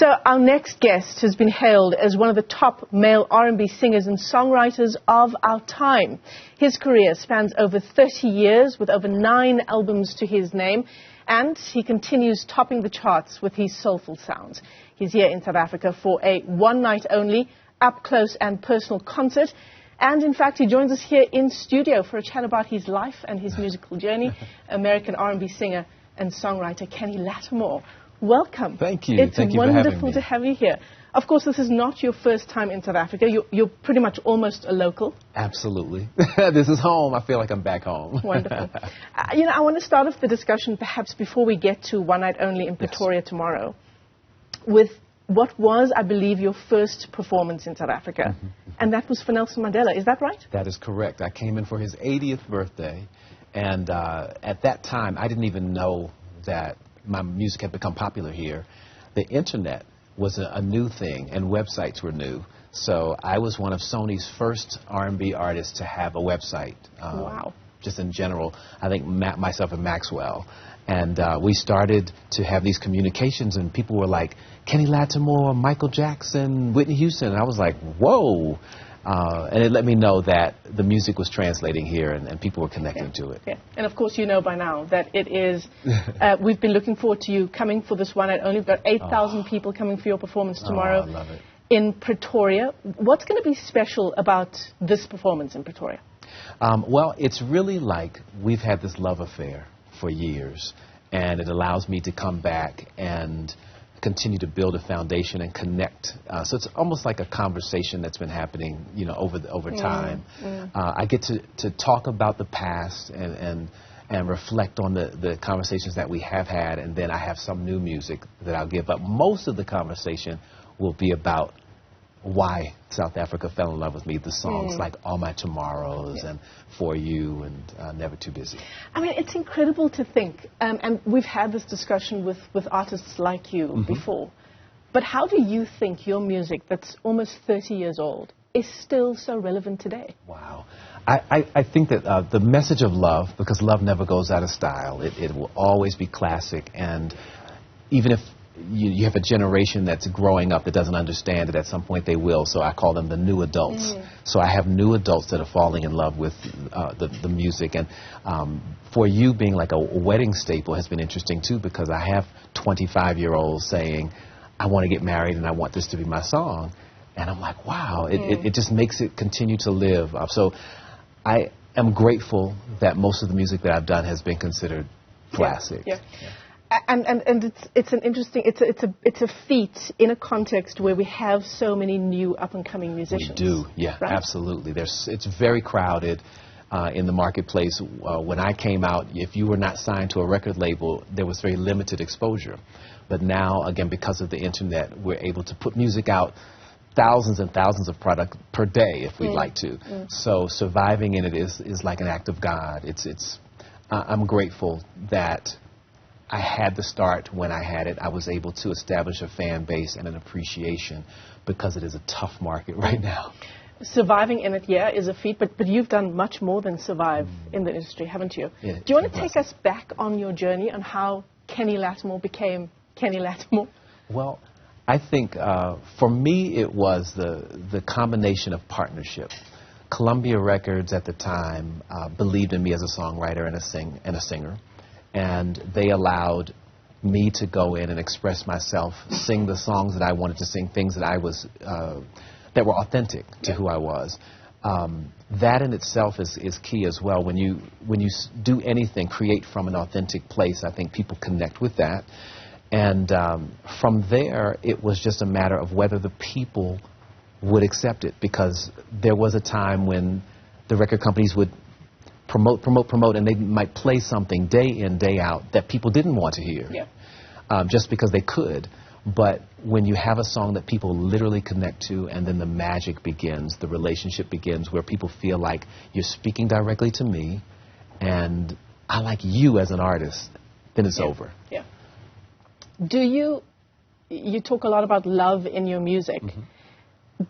So our next guest has been hailed as one of the top male R&B singers and songwriters of our time. His career spans over 30 years with over 9 albums to his name, and he continues topping the charts with his soulful sounds. He's here in South Africa for a one-night-only, up-close and personal concert. And in fact, he joins us here in studio for a chat about his life and his musical journey. American R&B singer and songwriter Kenny Lattimore. Welcome. Thank you. It's Thank you for having me. wonderful to have you here. Of course, this is not your first time in South Africa. You're pretty much almost a local. Absolutely. This is home. I feel like I'm back home. Wonderful. I want to start off the discussion perhaps before we get to One Night Only in Pretoria tomorrow with what was, I believe, your first performance in South Africa. And that was for Nelson Mandela. Is that right? That is correct. I came in for his 80th birthday. And at that time, I didn't even know that my music had become popular here. The internet was a new thing, and websites were new. So I was one of Sony's first R&B artists to have a website. Wow. Just in general, I think myself and Maxwell. And we started to have these communications, and people were like, Kenny Lattimore, Michael Jackson, Whitney Houston. And I was like, whoa. And it let me know that the music was translating here and people were connecting to it. Yeah. And of course, you know by now that it is, we've been looking forward to you coming for this One Night Only. We've got 8,000 people coming for your performance tomorrow I love it. in Pretoria. What's going to be special about this performance in Pretoria? Well, it's really like we've had this love affair for years, and it allows me to come back and continue to build a foundation and connect. So it's almost like a conversation that's been happening, over time. I get to talk about the past and reflect on the conversations that we have had, and then I have some new music that I'll give. But most of the conversation will be about why South Africa fell in love with me. The songs like All My Tomorrows and For You and Never Too Busy. I mean, it's incredible to think, and we've had this discussion with artists like you before, but how do you think your music that's almost 30 years old is still so relevant today? Wow. I think that the message of love, because love never goes out of style, it will always be classic, and even if you have a generation that's growing up that doesn't understand it, at some point they will, so I call them the new adults. So I have new adults that are falling in love with the music, and For You being like a wedding staple has been interesting too, because I have 25-year-olds saying, I want to get married and I want this to be my song, and I'm like, wow, it just makes it continue to live. So I am grateful that most of the music that I've done has been considered classic. Yeah. And it's an interesting, it's a feat in a context where we have so many new up-and-coming musicians. We do, yeah, right? Absolutely. It's very crowded in the marketplace. When I came out, if you were not signed to a record label, there was very limited exposure. But now, again, because of the internet, we're able to put music out, thousands and thousands of product per day if we'd like to. So surviving in it is like an act of God. I'm grateful that I had the start when I had it. I was able to establish a fan base and an appreciation, because it is a tough market right now. Surviving in it, yeah, is a feat, but you've done much more than survive in the industry, haven't you? Yeah, do you want to take us back on your journey on how Kenny Lattimore became Kenny Lattimore? Well, I think for me it was the combination of partnership. Columbia Records at the time believed in me as a songwriter and a singer. And they allowed me to go in and express myself, sing the songs that I wanted to sing, things that I was, that were authentic to who I was. That in itself is key as well. When you do anything, create from an authentic place, I think people connect with that. And from there, it was just a matter of whether the people would accept it, because there was a time when the record companies would promote, and they might play something day in, day out that people didn't want to hear, just because they could. But when you have a song that people literally connect to, and then the magic begins, the relationship begins, where people feel like you're speaking directly to me, and I like you as an artist, then it's over. Yeah. Do you talk a lot about love in your music?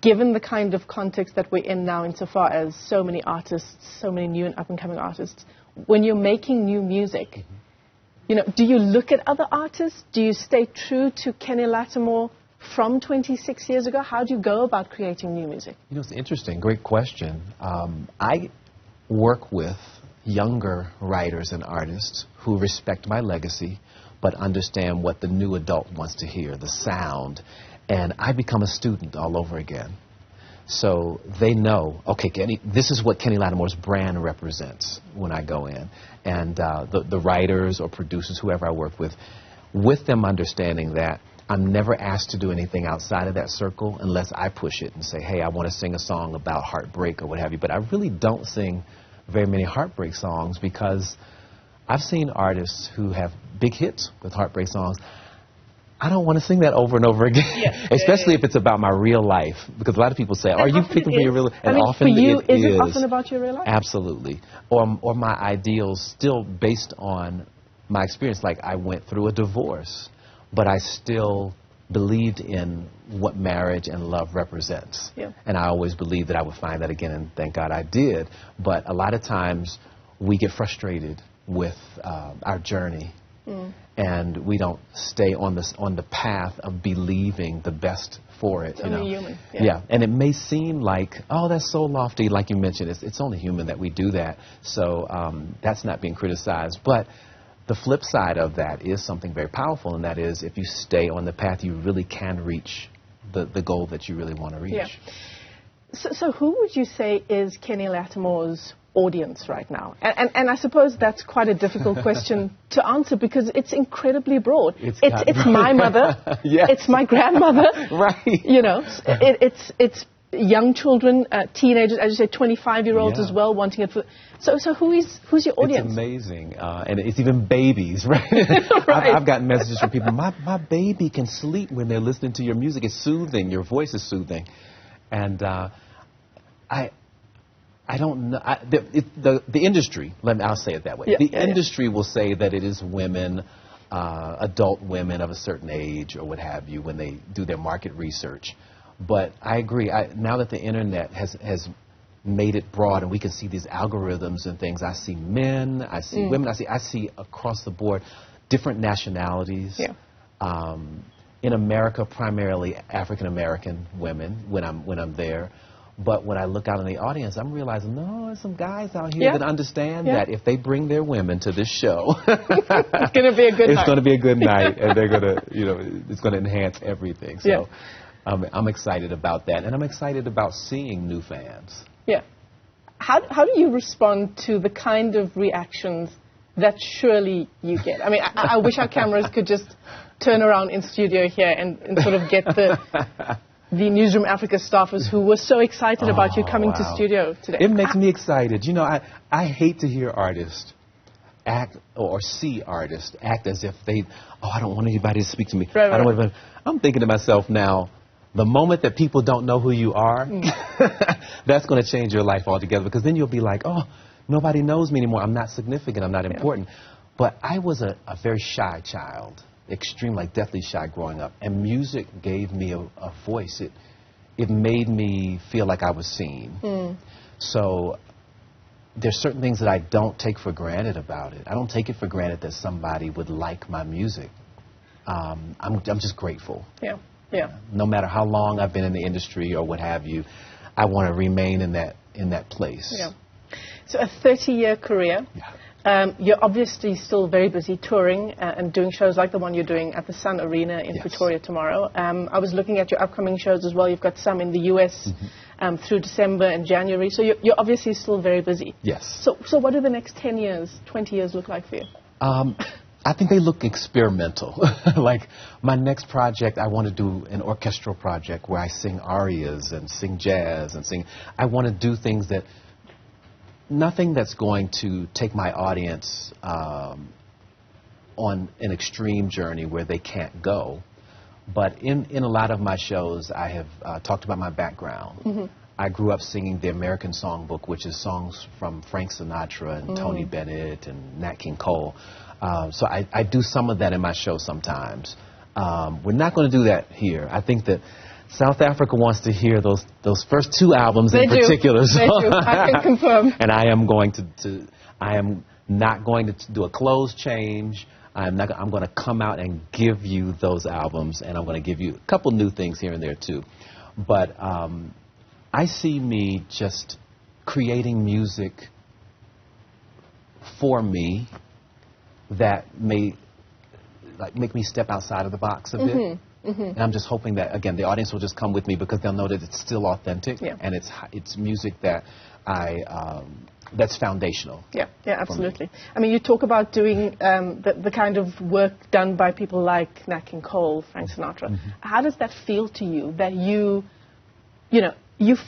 Given the kind of context that we're in now, insofar as so many artists, so many new and up-and-coming artists, when you're making new music, do you look at other artists? Do you stay true to Kenny Lattimore from 26 years ago? How do you go about creating new music? You know, it's interesting. Great question. I work with younger writers and artists who respect my legacy but understand what the new adult wants to hear, the sound. And I become a student all over again. So they know, okay, this is what Kenny Lattimore's brand represents when I go in. And the writers or producers, whoever I work with them understanding that I'm never asked to do anything outside of that circle unless I push it and say, hey, I want to sing a song about heartbreak or what have you. But I really don't sing very many heartbreak songs because I've seen artists who have big hits with heartbreak songs. I don't want to sing that over and over again, especially if it's about my real life. Because a lot of people say, are you picking for your real life? And often for you, it is it often about your real life? Absolutely. Or my ideals still based on my experience. Like I went through a divorce, but I still believed in what marriage and love represents. Yeah. And I always believed that I would find that again, and thank God I did. But a lot of times we get frustrated with our journey. And we don't stay on the path of believing the best for it. It's only human. Yeah, and it may seem like, oh, that's so lofty, like you mentioned. It's only human that we do that. So that's not being criticized. But the flip side of that is something very powerful, and that is if you stay on the path, you really can reach the goal that you really want to reach. Yeah. So who would you say is Kenny Lattimore's audience right now? And I suppose that's quite a difficult question to answer because it's incredibly broad. It's my mother. Yes. It's my grandmother. Right. You know, it's young children, teenagers, as you say, 25-year-olds as well wanting it. So who's your audience? It's amazing. And it's even babies, right? Right. I've gotten messages from people, my baby can sleep when they're listening to your music. It's soothing. Your voice is soothing. And I don't know. The industry, I'll say it that way. The industry will say that it is women, adult women of a certain age or what have you when they do their market research. But I agree. Now that the internet has made it broad and we can see these algorithms and things, I see men, I see women, I see across the board different nationalities. Yeah. In America, primarily African American women when I'm there. But when I look out in the audience, I'm realizing, no, there's some guys out here that understand that if they bring their women to this show, it's going to be a good night. It's going to be a good night, and they're going to, it's going to enhance everything. So I'm excited about that, and I'm excited about seeing new fans. Yeah. How do you respond to the kind of reactions that surely you get? I mean, I wish our cameras could just turn around in studio here and sort of get the Newzroom Afrika staffers who were so excited about you coming to studio today. It makes me excited. You know, I hate to hear artists act or see artists act as if I don't want anybody to speak to me. Right, I'm thinking to myself now, the moment that people don't know who you are, that's going to change your life altogether because then you'll be like, oh, nobody knows me anymore. I'm not significant. I'm not important. But I was a very shy child. Deathly shy growing up, and music gave me a voice. It made me feel like I was seen. So there's certain things that I don't take for granted about it. I don't take it for granted that somebody would like my music. I'm just grateful. Yeah. No matter how long I've been in the industry or what have you, I want to remain in that place. Yeah. So a 30-year career. Yeah. You're obviously still very busy touring and doing shows like the one you're doing at the Sun Arena in Pretoria tomorrow. I was looking at your upcoming shows as well. You've got some in the U.S. Through December and January. So you're obviously still very busy. Yes. So what do the next 10 years, 20 years look like for you? I think they look experimental. Like my next project, I want to do an orchestral project where I sing arias and sing jazz and sing. I want to do things that... Nothing that's going to take my audience on an extreme journey where they can't go. But in a lot of my shows, I have talked about my background. I grew up singing the American Songbook, which is songs from Frank Sinatra and Tony Bennett and Nat King Cole. So I do some of that in my show sometimes. We're not going to do that here. I think that South Africa wants to hear those first two albums in particular. They do. I can confirm. And I am going I am not going to do a clothes change. I'm going to come out and give you those albums, and I'm going to give you a couple new things here and there too. But I see me just creating music for me that may make me step outside of the box a bit. And I'm just hoping that, again, the audience will just come with me because they'll know that it's still authentic, and it's music that that's foundational. Yeah, absolutely. I mean, you talk about doing the kind of work done by people like Nat King Cole, Frank Sinatra. How does that feel to you, that you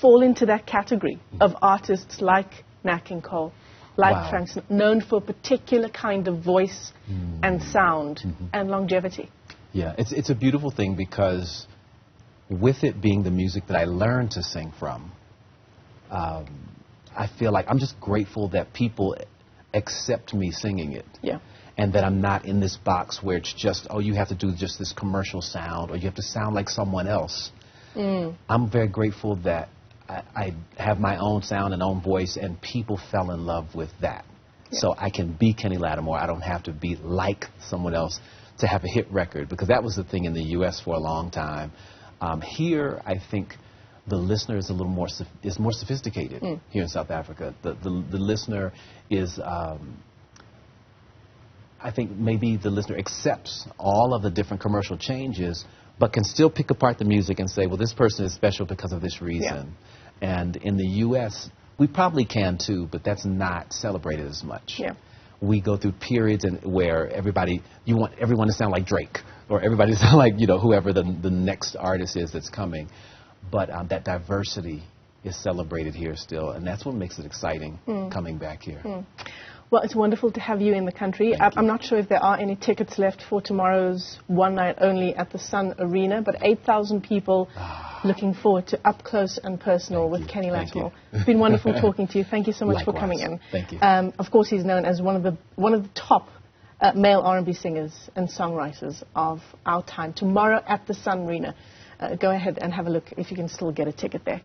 fall into that category of artists like Nat King Cole, like Frank Sinatra, known for a particular kind of voice and sound and longevity? Yeah, it's a beautiful thing because with it being the music that I learned to sing from, I feel like I'm just grateful that people accept me singing it. Yeah. And that I'm not in this box where it's just, oh, you have to do just this commercial sound or you have to sound like someone else. I'm very grateful that I have my own sound and own voice, and people fell in love with that. Yeah. So I can be Kenny Lattimore. I don't have to be like someone else to have a hit record, because that was the thing in the U.S. for a long time. Here, I think the listener is a little more more sophisticated here in South Africa. The listener is, I think maybe the listener accepts all of the different commercial changes, but can still pick apart the music and say, well, this person is special because of this reason. Yeah. And in the U.S., we probably can too, but that's not celebrated as much. Yeah. We go through periods where you want everyone to sound like Drake, or everybody to sound like, whoever the next artist is that's coming. But that diversity is celebrated here still, and that's what makes it exciting coming back here. Well, it's wonderful to have you in the country. I'm not sure if there are any tickets left for tomorrow's one night only at the Sun Arena, but 8,000 people looking forward to Up Close and Personal with Kenny Lattimore. It's been wonderful talking to you. Thank you so much for coming in. Thank you. Of course, he's known as one of the top male R&B singers and songwriters of our time. Tomorrow at the Sun Arena. Go ahead and have a look if you can still get a ticket there.